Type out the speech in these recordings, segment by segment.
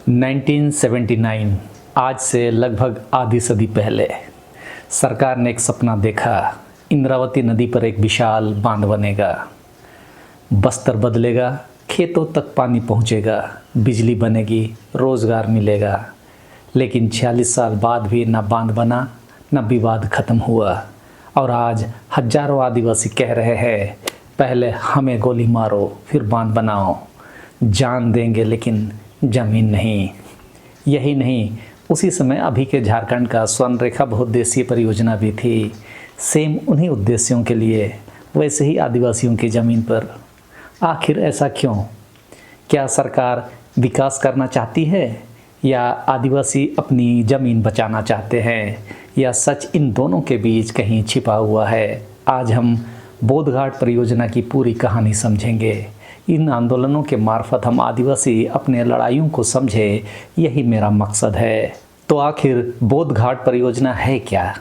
1979 आज से लगभग आधी सदी पहले सरकार ने एक सपना देखा। इंद्रावती नदी पर एक विशाल बांध बनेगा, बस्तर बदलेगा, खेतों तक पानी पहुंचेगा, बिजली बनेगी, रोज़गार मिलेगा। लेकिन 46 साल बाद भी न बांध बना, न विवाद खत्म हुआ। और आज हजारों आदिवासी कह रहे हैं, पहले हमें गोली मारो फिर बांध बनाओ। जान देंगे लेकिन ज़मीन नहीं। यही नहीं, उसी समय अभी के झारखंड का स्वर्ण रेखा बहुउद्देशीय परियोजना भी थी। सेम उन्हीं उद्देश्यों के लिए, वैसे ही आदिवासियों की ज़मीन पर। आखिर ऐसा क्यों? क्या सरकार विकास करना चाहती है या आदिवासी अपनी ज़मीन बचाना चाहते हैं, या सच इन दोनों के बीच कहीं छिपा हुआ है? आज हम बोधघाट परियोजना की पूरी कहानी समझेंगे। इन आंदोलनों के मार्फत हम आदिवासी अपने लड़ाइयों को समझे, यही मेरा मकसद है। तो आखिर बोधघाट परियोजना है क्या?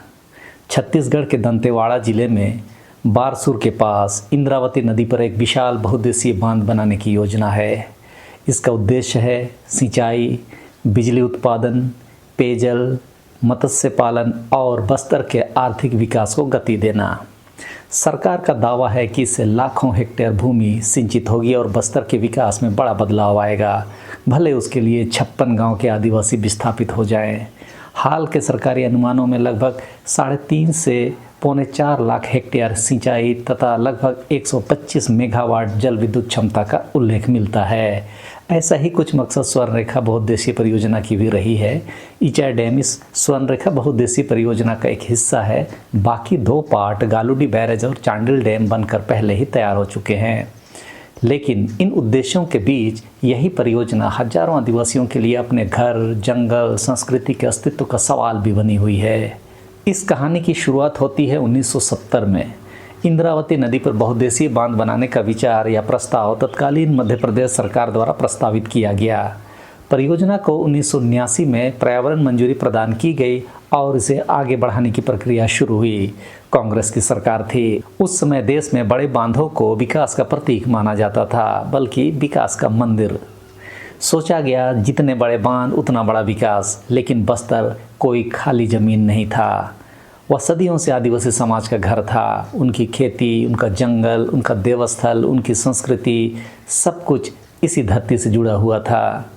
छत्तीसगढ़ के दंतेवाड़ा जिले में बारसूर के पास इंद्रावती नदी पर एक विशाल बहुउद्देशीय बांध बनाने की योजना है। इसका उद्देश्य है सिंचाई, बिजली उत्पादन, पेयजल, मत्स्य पालन और बस्तर के आर्थिक विकास को गति देना। सरकार का दावा है कि इससे लाखों हेक्टेयर भूमि सिंचित होगी और बस्तर के विकास में बड़ा बदलाव आएगा। भले उसके लिए 56 गांव के आदिवासी विस्थापित हो जाएं। हाल के सरकारी अनुमानों में लगभग 3.5 से 4.25 लाख हेक्टेयर सिंचाई तथा लगभग 125 मेगावाट जल विद्युत क्षमता का उल्लेख मिलता है। ऐसा ही कुछ मकसद स्वर्ण रेखा बहुउद्देशीय परियोजना की भी रही है। इचाई डैम इस स्वर्ण रेखा बहुउद्देशीय परियोजना का एक हिस्सा है। बाकी 2 पार्ट गालूडी बैरेज और चांडिल डैम बनकर पहले ही तैयार हो चुके हैं। लेकिन इन उद्देश्यों के बीच यही परियोजना हजारों आदिवासियों के लिए अपने घर, जंगल, संस्कृति के अस्तित्व का सवाल भी बनी हुई है। इस कहानी की शुरुआत होती है 1970 में। इंद्रावती नदी पर बहुउद्देशीय बांध बनाने का विचार या प्रस्ताव तत्कालीन मध्य प्रदेश सरकार द्वारा प्रस्तावित किया गया। परियोजना को 1979 में पर्यावरण मंजूरी प्रदान की गई और इसे आगे बढ़ाने की प्रक्रिया शुरू हुई। कांग्रेस की सरकार थी। उस समय देश में बड़े बांधों को विकास का प्रतीक माना जाता था, बल्कि विकास का मंदिर। सोचा गया जितने बड़े बांध उतना बड़ा विकास। लेकिन बस्तर कोई खाली ज़मीन नहीं था। वह सदियों से आदिवासी समाज का घर था। उनकी खेती, उनका जंगल, उनका देवस्थल, उनकी संस्कृति, सब कुछ इसी धरती से जुड़ा हुआ था।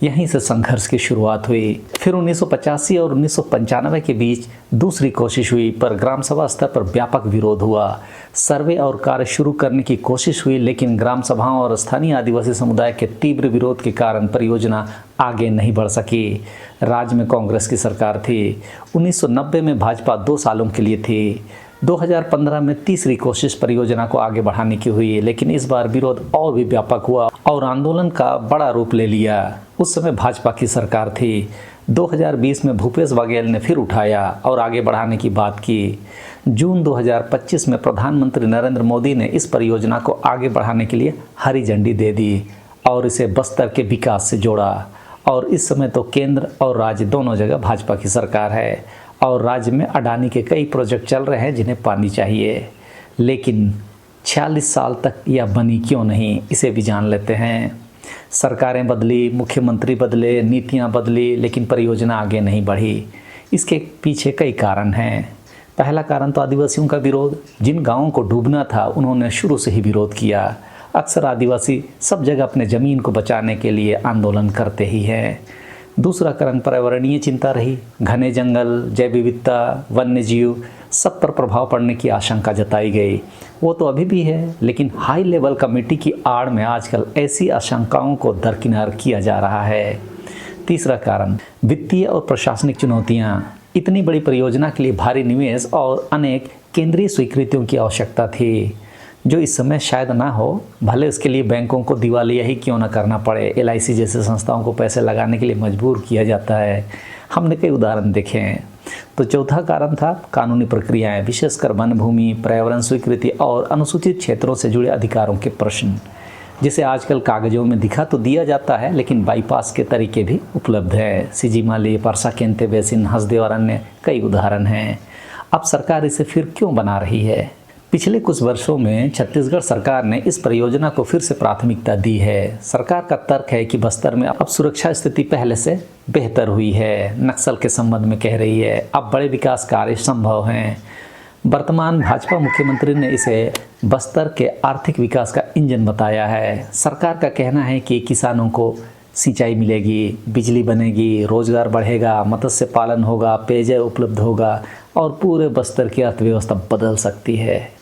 यहीं से संघर्ष की शुरुआत हुई। फिर 1985 और 1995 के बीच दूसरी कोशिश हुई, पर ग्राम सभा स्तर पर व्यापक विरोध हुआ। सर्वे और कार्य शुरू करने की कोशिश हुई, लेकिन ग्राम सभाओं और स्थानीय आदिवासी समुदाय के तीव्र विरोध के कारण परियोजना आगे नहीं बढ़ सकी। राज्य में कांग्रेस की सरकार थी। 1990 में भाजपा 2 सालों के लिए थी। 2015 में तीसरी कोशिश परियोजना को आगे बढ़ाने की हुई, लेकिन इस बार विरोध और भी व्यापक हुआ और आंदोलन का बड़ा रूप ले लिया। उस समय भाजपा की सरकार थी। 2020 में भूपेश बघेल ने फिर उठाया और आगे बढ़ाने की बात की। जून 2025 में प्रधानमंत्री नरेंद्र मोदी ने इस परियोजना को आगे बढ़ाने के लिए हरी झंडी दे दी और इसे बस्तर के विकास से जोड़ा। और इस समय तो केंद्र और राज्य दोनों जगह भाजपा की सरकार है और राज्य में अडानी के कई प्रोजेक्ट चल रहे हैं जिन्हें पानी चाहिए। लेकिन 46 साल तक यह बनी क्यों नहीं, इसे भी जान लेते हैं। सरकारें बदली, मुख्यमंत्री बदले, नीतियां बदली, लेकिन परियोजना आगे नहीं बढ़ी। इसके पीछे कई कारण हैं। पहला कारण तो आदिवासियों का विरोध। जिन गाँवों को डूबना था उन्होंने शुरू से ही विरोध किया। अक्सर आदिवासी सब जगह अपने ज़मीन को बचाने के लिए आंदोलन करते ही हैं। दूसरा कारण पर्यावरणीय चिंता रही। घने जंगल, जैव विविधता, वन्य जीव, सब पर प्रभाव पड़ने की आशंका जताई गई। वो तो अभी भी है, लेकिन हाई लेवल कमेटी की आड़ में आजकल ऐसी आशंकाओं को दरकिनार किया जा रहा है। तीसरा कारण वित्तीय और प्रशासनिक चुनौतियाँ। इतनी बड़ी परियोजना के लिए भारी निवेश और अनेक केंद्रीय स्वीकृतियों की आवश्यकता थी, जो इस समय शायद ना हो। भले उसके लिए बैंकों को दिवालिया ही क्यों ना करना पड़े, LIC जैसे संस्थाओं को पैसे लगाने के लिए मजबूर किया जाता है। हमने कई उदाहरण देखे हैं। तो चौथा कारण था कानूनी प्रक्रियाएं, विशेषकर वन भूमि, पर्यावरण स्वीकृति और अनुसूचित क्षेत्रों से जुड़े अधिकारों के प्रश्न, जिसे आजकल कागजों में दिखा तो दिया जाता है, लेकिन बाईपास के तरीके भी उपलब्ध हैं। सिजिमाली, परसा केंते बेसिन, हसदेव और अन्य कई उदाहरण हैं। अब सरकार इसे फिर क्यों बना रही है? पिछले कुछ वर्षों में छत्तीसगढ़ सरकार ने इस परियोजना को फिर से प्राथमिकता दी है। सरकार का तर्क है कि बस्तर में अब सुरक्षा स्थिति पहले से बेहतर हुई है। नक्सल के संबंध में कह रही है अब बड़े विकास कार्य संभव हैं। वर्तमान भाजपा मुख्यमंत्री ने इसे बस्तर के आर्थिक विकास का इंजन बताया है। सरकार का कहना है कि किसानों को सिंचाई मिलेगी, बिजली बनेगी, रोजगार बढ़ेगा, मत्स्य पालन होगा, पेयजल उपलब्ध होगा और पूरे बस्तर की अर्थव्यवस्था बदल सकती है।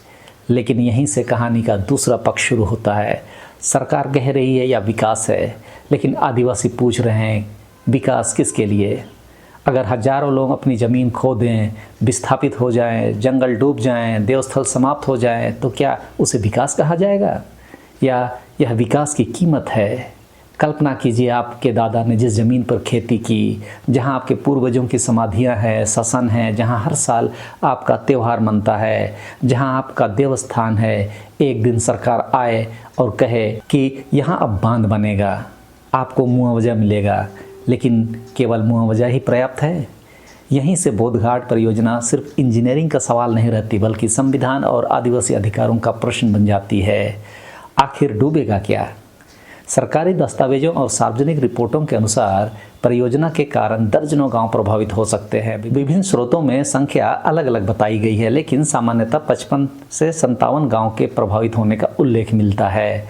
लेकिन यहीं से कहानी का दूसरा पक्ष शुरू होता है। सरकार कह रही है या विकास है, लेकिन आदिवासी पूछ रहे हैं विकास किसके लिए? अगर हजारों लोग अपनी ज़मीन खो दें, विस्थापित हो जाएं, जंगल डूब जाएं, देवस्थल समाप्त हो जाएं, तो क्या उसे विकास कहा जाएगा? या यह विकास की कीमत है? कल्पना कीजिए आपके दादा ने जिस ज़मीन पर खेती की, जहां आपके पूर्वजों की समाधियां हैं, श्मशान हैं, जहां हर साल आपका त्यौहार मनता है, जहां आपका देवस्थान है, एक दिन सरकार आए और कहे कि यहां अब बांध बनेगा, आपको मुआवजा मिलेगा, लेकिन केवल मुआवजा ही पर्याप्त है? यहीं से बोधघाट परियोजना सिर्फ इंजीनियरिंग का सवाल नहीं रहती, बल्कि संविधान और आदिवासी अधिकारों का प्रश्न बन जाती है। आखिर डूबेगा क्या? सरकारी दस्तावेजों और सार्वजनिक रिपोर्टों के अनुसार परियोजना के कारण दर्जनों गांव प्रभावित हो सकते हैं। विभिन्न स्रोतों में संख्या अलग अलग बताई गई है, लेकिन सामान्यतः 55 से 57 गांव के प्रभावित होने का उल्लेख मिलता है।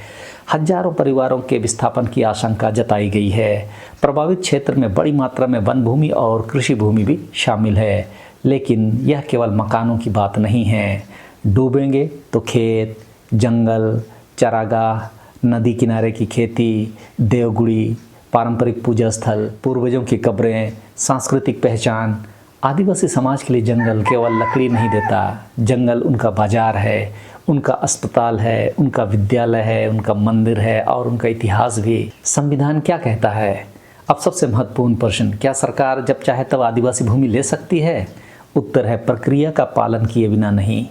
हजारों परिवारों के विस्थापन की आशंका जताई गई है। प्रभावित क्षेत्र में बड़ी मात्रा में वन भूमि और कृषि भूमि भी शामिल है। लेकिन यह केवल मकानों की बात नहीं है। डूबेंगे तो खेत, जंगल, चारागाह, नदी किनारे की खेती, देवगुड़ी, पारंपरिक पूजा स्थल, पूर्वजों की कब्रें, सांस्कृतिक पहचान। आदिवासी समाज के लिए जंगल केवल लकड़ी नहीं देता, जंगल उनका बाजार है, उनका अस्पताल है, उनका विद्यालय है, उनका मंदिर है और उनका इतिहास भी। संविधान क्या कहता है? अब सबसे महत्वपूर्ण प्रश्न, क्या सरकार जब चाहे तब आदिवासी भूमि ले सकती है? उत्तर है प्रक्रिया का पालन किए बिना नहीं।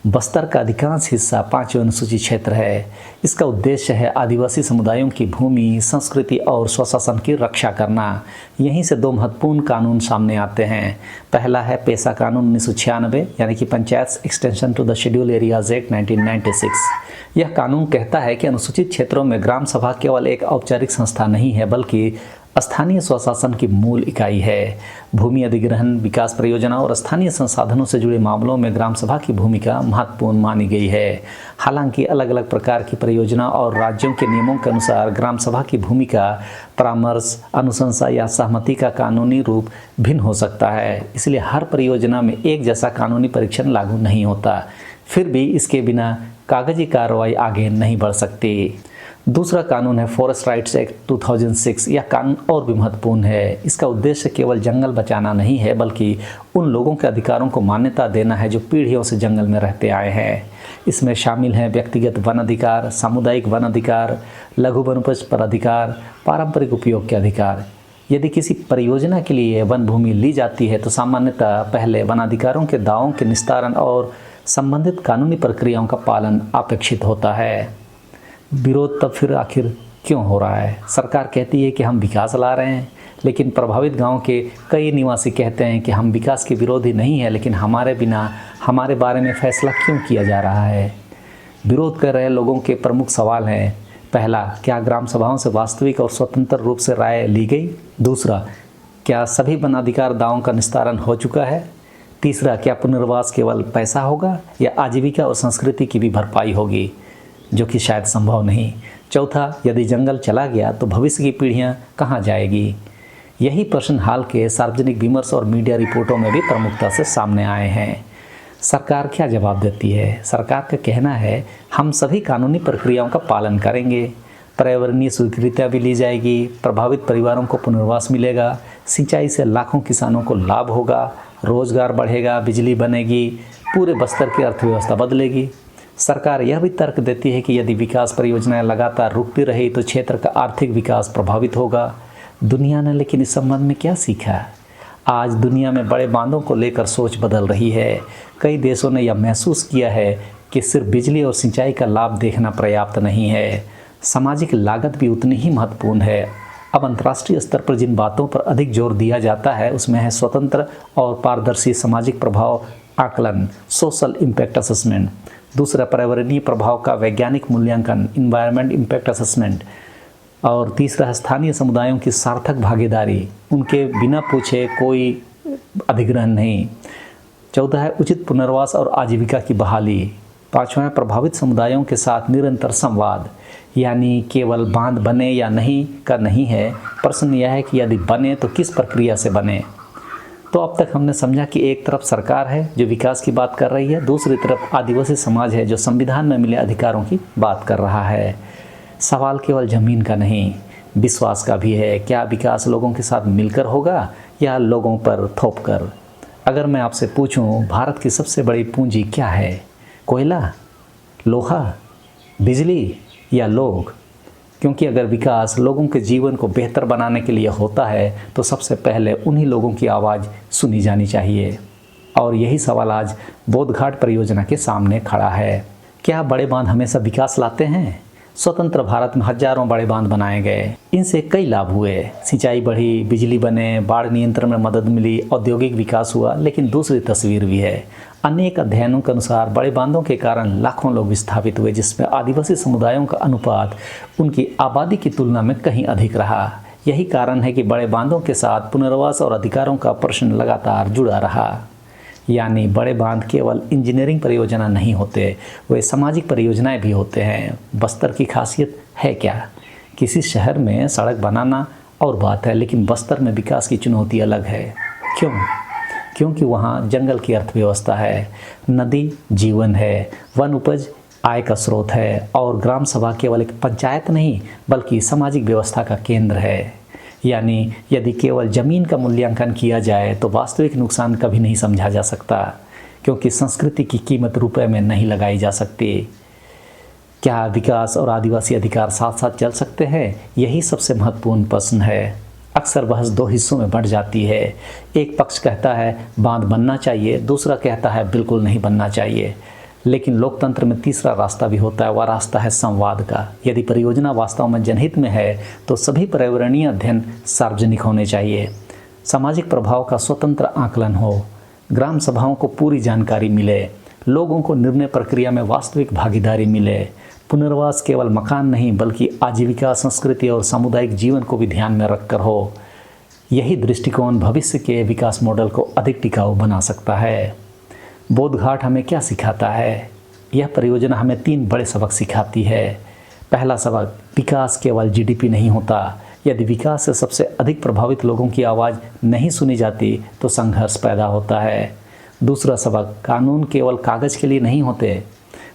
बस्तर का अधिकांश हिस्सा 5वें अनुसूचित क्षेत्र है। इसका उद्देश्य है आदिवासी समुदायों की भूमि, संस्कृति और स्वशासन की रक्षा करना। यहीं से दो महत्वपूर्ण कानून सामने आते हैं। पहला है पेशा कानून 1996, यानी कि panchayat extension to the schedule areas act 1996। यह कानून कहता है कि अनुसूचित क्षेत्रों में ग्राम सभा केवल एक औपचारिक संस्था नहीं है, बल्कि स्थानीय स्वशासन की मूल इकाई है। भूमि अधिग्रहण, विकास परियोजना और स्थानीय संसाधनों से जुड़े मामलों में ग्राम सभा की भूमिका महत्वपूर्ण मानी गई है। हालांकि अलग अलग प्रकार की परियोजना और राज्यों के नियमों के अनुसार ग्राम सभा की भूमिका परामर्श, अनुशंसा या सहमति का कानूनी रूप भिन्न हो सकता है। इसलिए हर परियोजना में एक जैसा कानूनी परीक्षण लागू नहीं होता। फिर भी इसके बिना कागजी कार्रवाई आगे नहीं बढ़ सकती। दूसरा कानून है फॉरेस्ट राइट्स एक्ट 2006। यह कानून और भी महत्वपूर्ण है। इसका उद्देश्य केवल जंगल बचाना नहीं है, बल्कि उन लोगों के अधिकारों को मान्यता देना है जो पीढ़ियों से जंगल में रहते आए हैं। इसमें शामिल हैं व्यक्तिगत वन अधिकार, सामुदायिक वन अधिकार, लघु वनोपज पर अधिकार, पारंपरिक उपयोग के अधिकार। यदि किसी परियोजना के लिए वन भूमि ली जाती है तो सामान्यतः पहले वनाधिकारों के दावों के निस्तारण और संबंधित कानूनी प्रक्रियाओं का पालन अपेक्षित होता है। विरोध तब फिर आखिर क्यों हो रहा है? सरकार कहती है कि हम विकास ला रहे हैं, लेकिन प्रभावित गांव के कई निवासी कहते हैं कि हम विकास के विरोधी नहीं हैं, लेकिन हमारे बिना हमारे बारे में फैसला क्यों किया जा रहा है? विरोध कर रहे लोगों के प्रमुख सवाल हैं। पहला, क्या ग्राम सभाओं से वास्तविक और स्वतंत्र रूप से राय ली गई? दूसरा, क्या सभी वनाधिकार दावों का निस्तारण हो चुका है? तीसरा, क्या पुनर्वास केवल पैसा होगा या आजीविका और संस्कृति की भी भरपाई होगी, जो कि शायद संभव नहीं? चौथा, यदि जंगल चला गया तो भविष्य की पीढ़ियां कहां जाएगी? यही प्रश्न हाल के सार्वजनिक विमर्श और मीडिया रिपोर्टों में भी प्रमुखता से सामने आए हैं। सरकार क्या जवाब देती है? सरकार का कहना है हम सभी कानूनी प्रक्रियाओं का पालन करेंगे, पर्यावरणीय स्वीकृतियाँ भी ली जाएगी, प्रभावित परिवारों को पुनर्वास मिलेगा, सिंचाई से लाखों किसानों को लाभ होगा, रोजगार बढ़ेगा, बिजली बनेगी, पूरे बस्तर की अर्थव्यवस्था बदलेगी। सरकार यह भी तर्क देती है कि यदि विकास परियोजनाएं लगातार रुकती रही तो क्षेत्र का आर्थिक विकास प्रभावित होगा। दुनिया ने लेकिन इस संबंध में क्या सीखा? आज दुनिया में बड़े बांधों को लेकर सोच बदल रही है। कई देशों ने यह महसूस किया है कि सिर्फ बिजली और सिंचाई का लाभ देखना पर्याप्त नहीं है, सामाजिक लागत भी उतनी ही महत्वपूर्ण है। अब अंतर्राष्ट्रीय स्तर पर जिन बातों पर अधिक जोर दिया जाता है उसमें है स्वतंत्र और पारदर्शी सामाजिक प्रभाव आकलन, सोशल इम्पैक्ट असेसमेंट। दूसरा पर्यावरणीय प्रभाव का वैज्ञानिक मूल्यांकन, इन्वायरमेंट इम्पैक्ट असेसमेंट, और तीसरा है स्थानीय समुदायों की सार्थक भागीदारी, उनके बिना पूछे कोई अधिग्रहण नहीं। चौथा है उचित पुनर्वास और आजीविका की बहाली। पांचवा है प्रभावित समुदायों के साथ निरंतर संवाद, यानी केवल बांध बने या नहीं का नहीं है, प्रश्न यह है कि यदि बने तो किस प्रक्रिया से बने। तो अब तक हमने समझा कि एक तरफ सरकार है जो विकास की बात कर रही है, दूसरी तरफ आदिवासी समाज है जो संविधान में मिले अधिकारों की बात कर रहा है। सवाल केवल ज़मीन का नहीं, विश्वास का भी है। क्या विकास लोगों के साथ मिलकर होगा या लोगों पर थोप कर? अगर मैं आपसे पूछूं भारत की सबसे बड़ी पूंजी क्या है, कोयला, लोहा, बिजली या लोग? क्योंकि अगर विकास लोगों के जीवन को बेहतर बनाने के लिए होता है तो सबसे पहले उन्हीं लोगों की आवाज़ सुनी जानी चाहिए। और यही सवाल आज बोधघाट परियोजना के सामने खड़ा है। क्या बड़े बांध हमेशा विकास लाते हैं? स्वतंत्र भारत में हजारों बड़े बांध बनाए गए, इनसे कई लाभ हुए। सिंचाई बढ़ी, बिजली बने, बाढ़ नियंत्रण में मदद मिली, औद्योगिक विकास हुआ। लेकिन दूसरी तस्वीर भी है। अनेक अध्ययनों के अनुसार बड़े बांधों के कारण लाखों लोग विस्थापित हुए, जिसमें आदिवासी समुदायों का अनुपात उनकी आबादी की तुलना में कहीं अधिक रहा। यही कारण है कि बड़े बांधों के साथ पुनर्वास और अधिकारों का प्रश्न लगातार जुड़ा रहा। यानी बड़े बांध केवल इंजीनियरिंग परियोजना नहीं होते, वे सामाजिक परियोजनाएं भी होते हैं। बस्तर की खासियत है क्या? किसी शहर में सड़क बनाना और बात है, लेकिन बस्तर में विकास की चुनौती अलग है। क्यों? क्योंकि वहाँ जंगल की अर्थव्यवस्था है, नदी जीवन है, वन उपज आय का स्रोत है, और ग्राम सभा केवल एक पंचायत नहीं बल्कि सामाजिक व्यवस्था का केंद्र है। यानी यदि केवल ज़मीन का मूल्यांकन किया जाए तो वास्तविक नुकसान कभी नहीं समझा जा सकता, क्योंकि संस्कृति की कीमत रुपए में नहीं लगाई जा सकती। क्या विकास और आदिवासी अधिकार साथ साथ चल सकते हैं? यही सबसे महत्वपूर्ण प्रश्न है। अक्सर बहस दो हिस्सों में बढ़ जाती है। एक पक्ष कहता है बांध बनना चाहिए, दूसरा कहता है बिल्कुल नहीं बनना चाहिए। लेकिन लोकतंत्र में तीसरा रास्ता भी होता है, वह रास्ता है संवाद का। यदि परियोजना वास्तव में जनहित में है तो सभी पर्यावरणीय अध्ययन सार्वजनिक होने चाहिए, सामाजिक प्रभाव का स्वतंत्र आकलन हो, ग्राम सभाओं को पूरी जानकारी मिले, लोगों को निर्णय प्रक्रिया में वास्तविक भागीदारी मिले। पुनर्वास केवल मकान नहीं बल्कि आजीविका, संस्कृति और सामुदायिक जीवन को भी ध्यान में रखकर हो। यही दृष्टिकोण भविष्य के विकास मॉडल को अधिक टिकाऊ बना सकता है। बोधघाट हमें क्या सिखाता है? यह परियोजना हमें 3 बड़े सबक सिखाती है। पहला सबक, विकास केवल जीडीपी नहीं होता। यदि विकास से सबसे अधिक प्रभावित लोगों की आवाज़ नहीं सुनी जाती तो संघर्ष पैदा होता है। दूसरा सबक, कानून केवल कागज़ के लिए नहीं होते।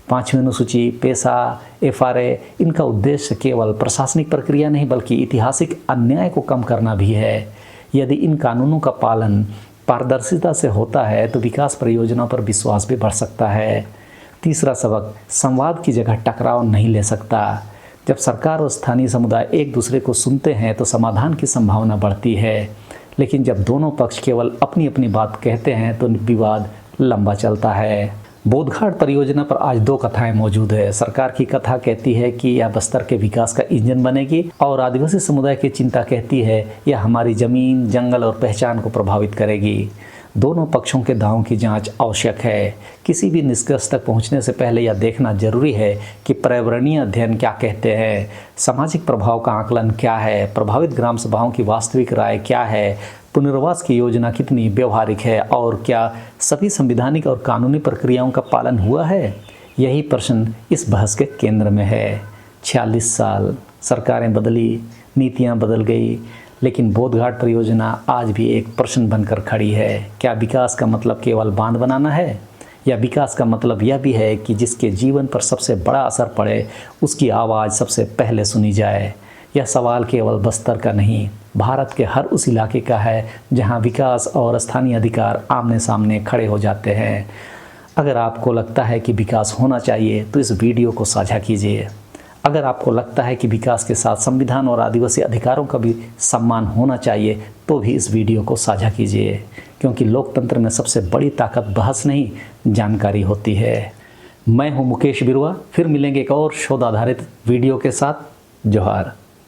5वीं अनुसूची, पेशा, एफआरए, इनका उद्देश्य केवल प्रशासनिक प्रक्रिया नहीं बल्कि ऐतिहासिक अन्याय को कम करना भी है। यदि इन कानूनों का पालन पारदर्शिता से होता है तो विकास परियोजनाओं पर विश्वास भी बढ़ सकता है। तीसरा सबक, संवाद की जगह टकराव नहीं ले सकता। जब सरकार और स्थानीय समुदाय एक दूसरे को सुनते हैं तो समाधान की संभावना बढ़ती है, लेकिन जब दोनों पक्ष केवल अपनी अपनी बात कहते हैं तो विवाद लंबा चलता है। बोधघाट परियोजना पर आज 2 कथाएं मौजूद है। सरकार की कथा कहती है कि यह बस्तर के विकास का इंजन बनेगी, और आदिवासी समुदाय की चिंता कहती है यह हमारी ज़मीन, जंगल और पहचान को प्रभावित करेगी। दोनों पक्षों के दावों की जांच आवश्यक है। किसी भी निष्कर्ष तक पहुंचने से पहले यह देखना जरूरी है कि पर्यावरणीय अध्ययन क्या कहते हैं, सामाजिक प्रभाव का आकलन क्या है, प्रभावित ग्राम सभाओं की वास्तविक राय क्या है, पुनर्वास की योजना कितनी व्यवहारिक है, और क्या सभी संवैधानिक और कानूनी प्रक्रियाओं का पालन हुआ है। यही प्रश्न इस बहस के केंद्र में है। 46 साल सरकारें बदली, नीतियां बदल गई, लेकिन बोधघाट परियोजना आज भी एक प्रश्न बनकर खड़ी है। क्या विकास का मतलब केवल बांध बनाना है, या विकास का मतलब यह भी है कि जिसके जीवन पर सबसे बड़ा असर पड़े उसकी आवाज़ सबसे पहले सुनी जाए। यह सवाल केवल बस्तर का नहीं, भारत के हर उस इलाके का है जहां विकास और स्थानीय अधिकार आमने सामने खड़े हो जाते हैं। अगर आपको लगता है कि विकास होना चाहिए तो इस वीडियो को साझा कीजिए। अगर आपको लगता है कि विकास के साथ संविधान और आदिवासी अधिकारों का भी सम्मान होना चाहिए तो भी इस वीडियो को साझा कीजिए, क्योंकि लोकतंत्र में सबसे बड़ी ताकत बहस नहीं, जानकारी होती है। मैं हूं मुकेश बिरुआ, फिर मिलेंगे एक और शोध आधारित वीडियो के साथ। जोहार।